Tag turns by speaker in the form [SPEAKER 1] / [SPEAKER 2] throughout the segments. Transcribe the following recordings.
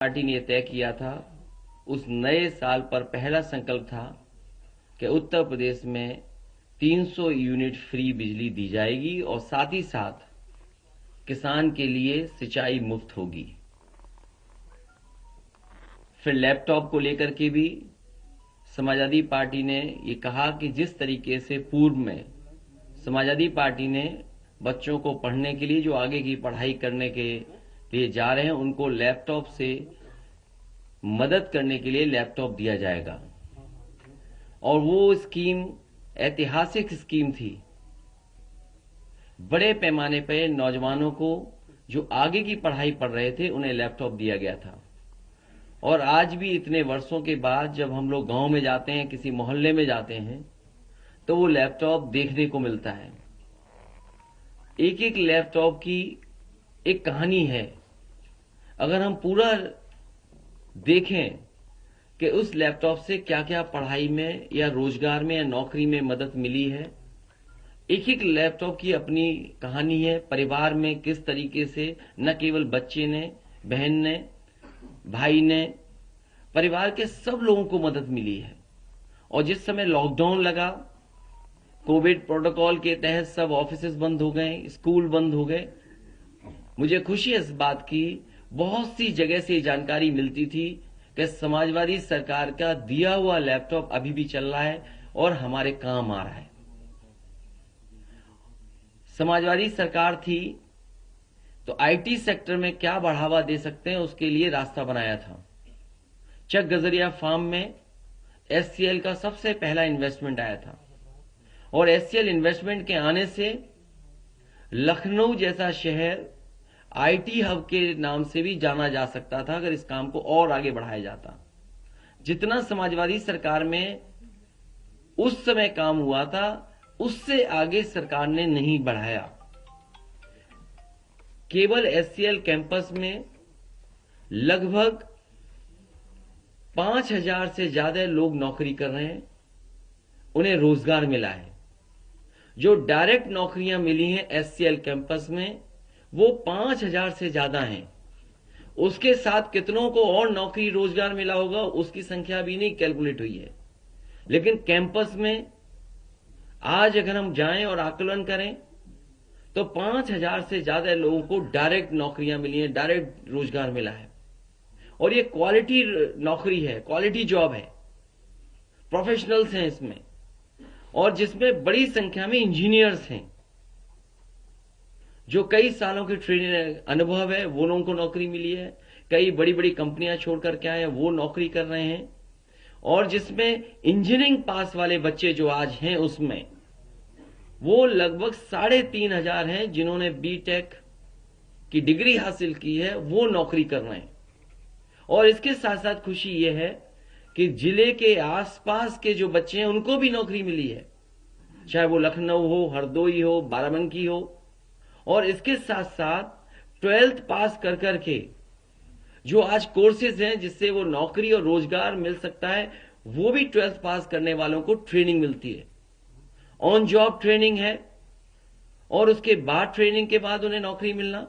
[SPEAKER 1] Party ने तय किया था, उस नए साल पर पहला संकल्प था कि उत्तर प्रदेश में 300 यूनिट फ्री बिजली दी जाएगी और साथ ही साथ किसान के लिए सिंचाई मुफ्त होगी। फिर लैपटॉप को लेकर के भी समाजवादी पार्टी ने ये कहा कि जिस तरीके से पूर्व में समाजवादी पार्टी ने बच्चों को पढ़ने के लिए जो आगे की पढ़ाई करने के लिए जा रहे हैं उनको लैपटॉप से मदद करने के लिए लैपटॉप दिया जाएगा। और वो स्कीम ऐतिहासिक स्कीम थी। बड़े पैमाने पर नौजवानों को जो आगे की पढ़ाई पढ़ रहे थे उन्हें लैपटॉप दिया गया था। और आज भी इतने वर्षों के बाद जब हम लोग गांव में जाते हैं, किसी मोहल्ले में जाते हैं, तो वो लैपटॉप देखने को मिलता है। एक एक लैपटॉप की एक कहानी है। अगर हम पूरा देखें कि उस लैपटॉप से क्या क्या पढ़ाई में या रोजगार में या नौकरी में मदद मिली है, एक एक लैपटॉप की अपनी कहानी है। परिवार में किस तरीके से न केवल बच्चे ने, बहन ने, भाई ने, परिवार के सब लोगों को मदद मिली है। और जिस समय लॉकडाउन लगा, कोविड प्रोटोकॉल के तहत सब ऑफिसेज बंद हो गए, स्कूल बंद हो गए, मुझे खुशी है इस बात की, बहुत सी जगह से जानकारी मिलती थी कि समाजवादी सरकार का दिया हुआ लैपटॉप अभी भी चल रहा है और हमारे काम आ रहा है। समाजवादी सरकार थी तो आईटी सेक्टर में क्या बढ़ावा दे सकते हैं उसके लिए रास्ता बनाया था। चक गजरिया फार्म में एचसीएल का सबसे पहला इन्वेस्टमेंट आया था और एचसीएल इन्वेस्टमेंट के आने से लखनऊ जैसा शहर आईटी हब के नाम से भी जाना जा सकता था अगर इस काम को और आगे बढ़ाया जाता। जितना समाजवादी सरकार में उस समय काम हुआ था उससे आगे सरकार ने नहीं बढ़ाया। केवल एचसीएल कैंपस में लगभग 5000 से ज्यादा लोग नौकरी कर रहे हैं, उन्हें रोजगार मिला है। जो डायरेक्ट नौकरियां मिली हैं एचसीएल कैंपस में वो 5000 से ज्यादा हैं। उसके साथ कितनों को और नौकरी रोजगार मिला होगा उसकी संख्या भी नहीं कैलकुलेट हुई है। लेकिन कैंपस में आज अगर हम जाएं और आकलन करें तो 5000 से ज्यादा लोगों को डायरेक्ट नौकरियां मिली हैं, डायरेक्ट रोजगार मिला है। और ये क्वालिटी नौकरी है, क्वालिटी जॉब है, प्रोफेशनल्स हैं इसमें, और जिसमें बड़ी संख्या में इंजीनियर्स हैं जो कई सालों की ट्रेनिंग अनुभव है, वो लोगों को नौकरी मिली है। कई बड़ी बड़ी कंपनियां छोड़ करके आए हैं, वो नौकरी कर रहे हैं। और जिसमें इंजीनियरिंग पास वाले बच्चे जो आज हैं उसमें वो लगभग 3500 हैं जिन्होंने बीटेक की डिग्री हासिल की है, वो नौकरी कर रहे हैं। और इसके साथ साथ खुशी ये है कि जिले के आसपास के जो बच्चे हैं उनको भी नौकरी मिली है, चाहे वो लखनऊ हो, हरदोई हो, बाराबंकी हो। और इसके साथ साथ 12th पास कर करके जो आज कोर्सेज हैं जिससे वो नौकरी और रोजगार मिल सकता है, वो भी 12th पास करने वालों को ट्रेनिंग मिलती है, ऑन जॉब ट्रेनिंग है। और उसके बाद ट्रेनिंग के बाद उन्हें नौकरी मिलना,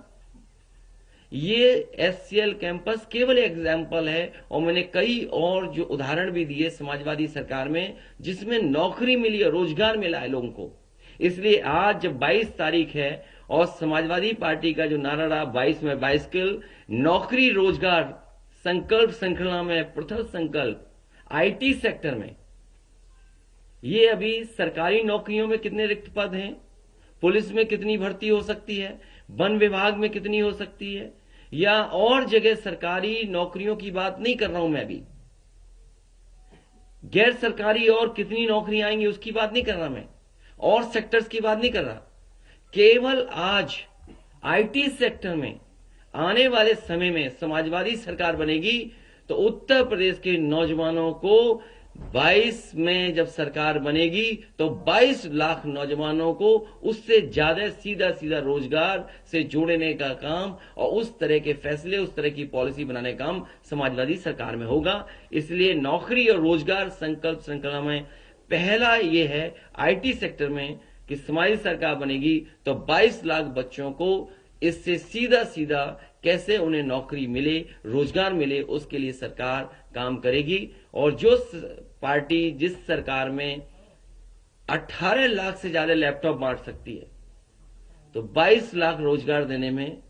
[SPEAKER 1] ये एचसीएल कैंपस केवल एग्जाम्पल है। और मैंने कई और जो उदाहरण भी दिए समाजवादी सरकार में जिसमें नौकरी मिली है, रोजगार मिला है लोगों को। इसलिए आज जब 22 तारीख है और समाजवादी पार्टी का जो नारा रहा 22 में 22 किल, नौकरी रोजगार संकल्प श्रृंखला में प्रथम संकल्प आईटी सेक्टर में, ये अभी सरकारी नौकरियों में कितने रिक्त पद हैं, पुलिस में कितनी भर्ती हो सकती है, वन विभाग में कितनी हो सकती है, या और जगह सरकारी नौकरियों की बात नहीं कर रहा हूं मैं अभी, गैर सरकारी और कितनी नौकरियां आएंगी उसकी बात नहीं कर रहा मैं, और सेक्टर्स की बात नहीं कर रहा। केवल आज आईटी सेक्टर में आने वाले समय में समाजवादी सरकार बनेगी तो उत्तर प्रदेश के नौजवानों को 22 में जब सरकार बनेगी तो 22 लाख नौजवानों को उससे ज्यादा सीधा सीधा रोजगार से जोड़ने का काम और उस तरह के फैसले, उस तरह की पॉलिसी बनाने का काम समाजवादी सरकार में होगा। इसलिए नौकरी और रोजगार संकल्प श्रृंखला में पहला ये है आईटी सेक्टर में कि समाजवादी सरकार बनेगी तो 22 लाख बच्चों को इससे सीधा सीधा कैसे उन्हें नौकरी मिले, रोजगार मिले, उसके लिए सरकार काम करेगी। और जो पार्टी जिस सरकार में 18 लाख से ज्यादा लैपटॉप बांट सकती है, तो 22 लाख रोजगार देने में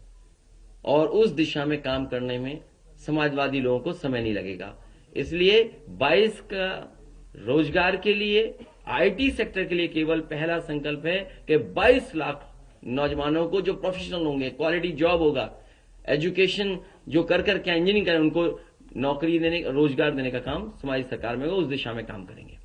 [SPEAKER 1] और उस दिशा में काम करने में समाजवादी लोगों को समय नहीं लगेगा। इसलिए 22 का रोजगार के लिए, आईटी सेक्टर के लिए केवल पहला संकल्प है कि 22 लाख नौजवानों को जो प्रोफेशनल होंगे, क्वालिटी जॉब होगा, एजुकेशन जो कर क्या इंजीनियरिंग करें, उनको नौकरी देने, रोजगार देने का काम हमारी सरकार में होगा, उस दिशा में काम करेंगे।